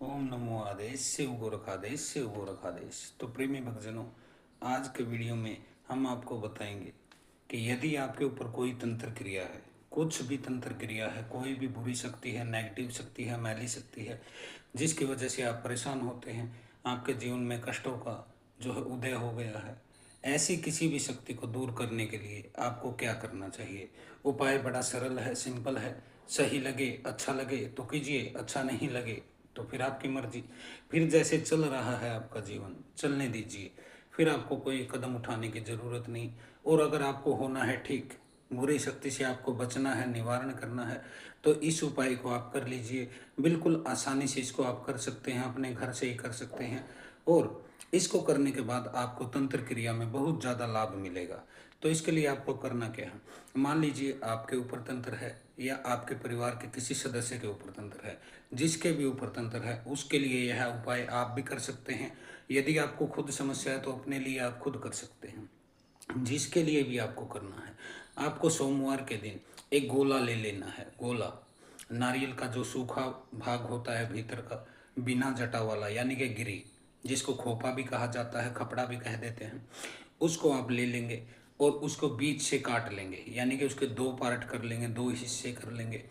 ओम नमो आदेश शिव गोरखादेश शिव गोरखादेश। तो प्रेमी भक्तजनों, आज के वीडियो में हम आपको बताएंगे कि यदि आपके ऊपर कोई तंत्र क्रिया है, कुछ भी तंत्र क्रिया है, कोई भी बुरी शक्ति है, नेगेटिव शक्ति है, मैली शक्ति है, जिसकी वजह से आप परेशान होते हैं, आपके जीवन में कष्टों का जो है उदय हो गया है, ऐसी किसी भी शक्ति को दूर करने के लिए आपको क्या करना चाहिए। उपाय बड़ा सरल है, सिंपल है। सही लगे, अच्छा लगे तो कीजिए, अच्छा नहीं लगे तो फिर आपकी मर्जी। फिर जैसे चल रहा है आपका जीवन, चलने दीजिए। फिर आपको कोई कदम उठाने की ज़रूरत नहीं। और अगर आपको होना है ठीक, बुरी शक्ति से आपको बचना है, निवारण करना है, तो इस उपाय को आप कर लीजिए। बिल्कुल आसानी से इसको आप कर सकते हैं, अपने घर से ही कर सकते हैं। और इसको करने के बाद आपको तंत्र क्रिया में बहुत ज़्यादा लाभ मिलेगा। तो इसके लिए आपको करना क्या है, मान लीजिए आपके ऊपर तंत्र है या आपके परिवार के किसी सदस्य के ऊपर तंत्र है, जिसके भी ऊपर तंत्र है उसके लिए यह उपाय आप भी कर सकते हैं। यदि आपको खुद समस्या है तो अपने लिए आप खुद कर सकते हैं। जिसके लिए भी आपको करना है, आपको सोमवार के दिन एक गोला ले लेना है। गोला, नारियल का जो सूखा भाग होता है भीतर का, बिना जटा वाला, यानी कि गिरी, जिसको खोपा भी कहा जाता है, खपड़ा भी कह देते हैं, उसको आप ले लेंगे और उसको बीच से काट लेंगे, यानी कि उसके दो पार्ट कर लेंगे, दो हिस्से कर लेंगे।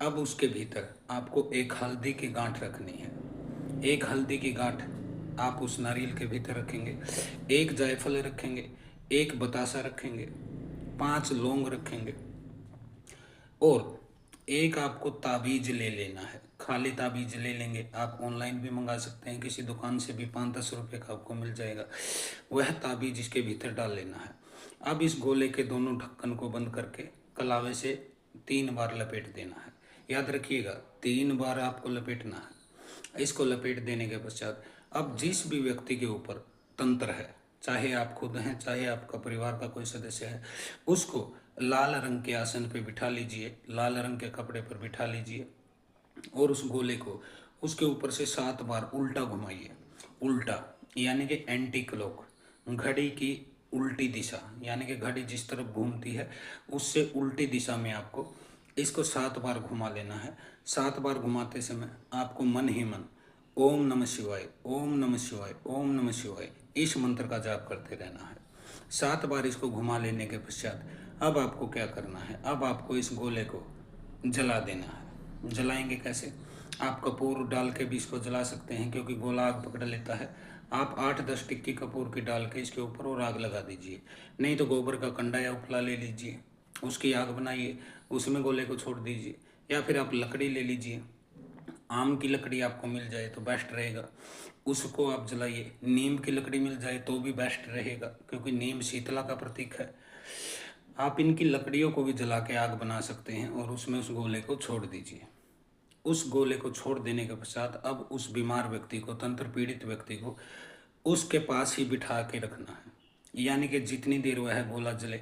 अब उसके भीतर आपको एक हल्दी की गांठ रखनी है। एक हल्दी की गांठ आप उस नारियल के भीतर रखेंगे, एक जायफल रखेंगे, एक बतासा रखेंगे, 5 लौंग रखेंगे, और एक आपको ताबीज ले लेना है। खाली ताबीज ले लेंगे, आप ऑनलाइन भी मंगा सकते हैं, किसी दुकान से भी 5-10 रुपये का आपको मिल जाएगा। वह ताबीज इसके भीतर डाल लेना है। अब इस गोले के दोनों ढक्कन को बंद करके कलावे से 3 बार लपेट देना है। याद रखिएगा, 3 बार आपको लपेटना है। इसको लपेट देने के पश्चात अब जिस भी व्यक्ति के ऊपर तंत्र है, चाहे आप खुद हैं, चाहे आपका परिवार का कोई सदस्य है, उसको लाल रंग के आसन पे बिठा लीजिए, लाल रंग के कपड़े पर बिठा लीजिए और उस गोले को उसके ऊपर से 7 बार उल्टा घुमाइए। उल्टा यानी कि एंटी क्लॉक, घड़ी की उल्टी दिशा, यानी कि घड़ी जिस तरफ घूमती है उससे उल्टी दिशा में आपको इसको 7 बार घुमा लेना है। 7 बार घुमाते समय आपको मन ही मन ओम नमः शिवाय, ओम नमः शिवाय, ओम नमः शिवाय, इस मंत्र का जाप करते रहना है। 7 बार इसको घुमा लेने के पश्चात अब आपको क्या करना है, अब आपको इस गोले को जला देना है। जलाएंगे कैसे, आप कपूर डाल के भी इसको जला सकते हैं, क्योंकि गोला आग पकड़ लेता है। आप 8-10 टिक्की कपूर की डाल के इसके ऊपर और आग लगा दीजिए। नहीं तो गोबर का कंडा या उपला ले लीजिए, उसकी आग बनाइए, उसमें गोले को छोड़ दीजिए। या फिर आप लकड़ी ले लीजिए, आम की लकड़ी आपको मिल जाए तो बेस्ट रहेगा, उसको आप जलाइए। नीम की लकड़ी मिल जाए तो भी बेस्ट रहेगा, क्योंकि नीम शीतला का प्रतीक है। आप इनकी लकड़ियों को भी जला के आग बना सकते हैं और उसमें उस गोले को छोड़ दीजिए। उस गोले को छोड़ देने के पश्चात अब उस बीमार व्यक्ति को, तंत्र पीड़ित व्यक्ति को उसके पास ही बिठा के रखना है। यानी कि जितनी देर वह गोला जले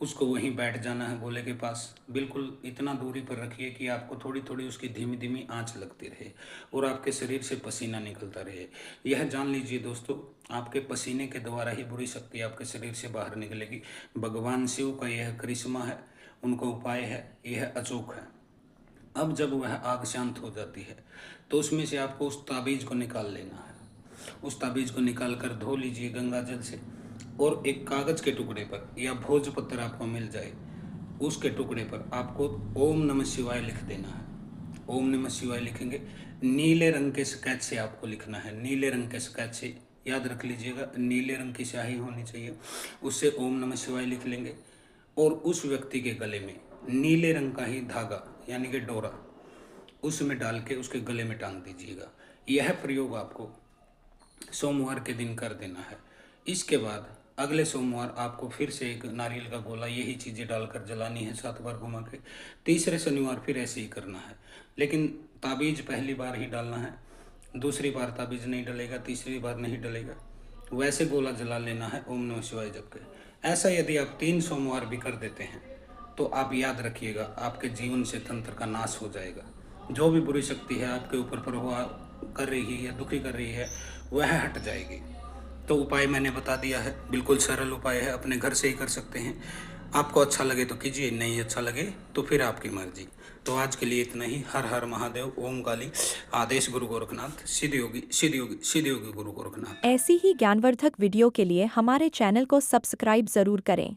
उसको वहीं बैठ जाना है गोले के पास। बिल्कुल इतना दूरी पर रखिए कि आपको थोड़ी थोड़ी उसकी धीमी धीमी आंच लगती रहे और आपके शरीर से पसीना निकलता रहे। यह जान लीजिए दोस्तों, आपके पसीने के द्वारा ही बुरी शक्ति आपके शरीर से बाहर निकलेगी। भगवान शिव का यह करिश्मा है, उनका उपाय है, यह अचूक है। अब जब वह आग शांत हो जाती है तो उसमें से आपको उस ताबीज को निकाल लेना है। उस ताबीज को निकाल कर धो लीजिए गंगा जल से, और एक कागज के टुकड़े पर या भोजपत्र आपको मिल जाए, उसके टुकड़े पर आपको ओम नमः शिवाय लिख देना है। ओम नमः शिवाय लिखेंगे, नीले रंग के स्केच से आपको लिखना है, नीले रंग के स्केच से, याद रख लीजिएगा, नीले रंग की स्याही होनी चाहिए, उससे ओम नमः शिवाय लिख लेंगे। और उस व्यक्ति के गले में नीले रंग का ही धागा, यानी कि डोरा, उसमें डाल के उसके गले में टांग दीजिएगा। यह प्रयोग आपको सोमवार के दिन कर देना है। इसके बाद अगले सोमवार आपको फिर से एक नारियल का गोला यही चीज़ें डालकर जलानी है, 7 बार घुमा के। तीसरे शनिवार फिर ऐसे ही करना है, लेकिन ताबीज पहली बार ही डालना है, दूसरी बार ताबीज नहीं डलेगा, तीसरी बार नहीं डलेगा। वैसे गोला जला लेना है ओम नमः शिवाय जप के। ऐसा यदि आप 3 सोमवार भी कर देते हैं तो आप याद रखिएगा, आपके जीवन से तंत्र का नाश हो जाएगा। जो भी बुरी शक्ति है आपके ऊपर प्रभाव कर रही है या दुखी कर रही है, वह हट जाएगी। तो उपाय मैंने बता दिया है, बिल्कुल सरल उपाय है, अपने घर से ही कर सकते हैं। आपको अच्छा लगे तो कीजिए, नहीं अच्छा लगे तो फिर आपकी मर्जी। तो आज के लिए इतना ही। हर हर महादेव, ओम काली, आदेश गुरु गोरखनाथ, सिद्धि योगी सिद्धि योगी सिद्धि योगी गुरु गोरखनाथ। ऐसी ही ज्ञानवर्धक वीडियो के लिए हमारे चैनल को सब्सक्राइब जरूर करें।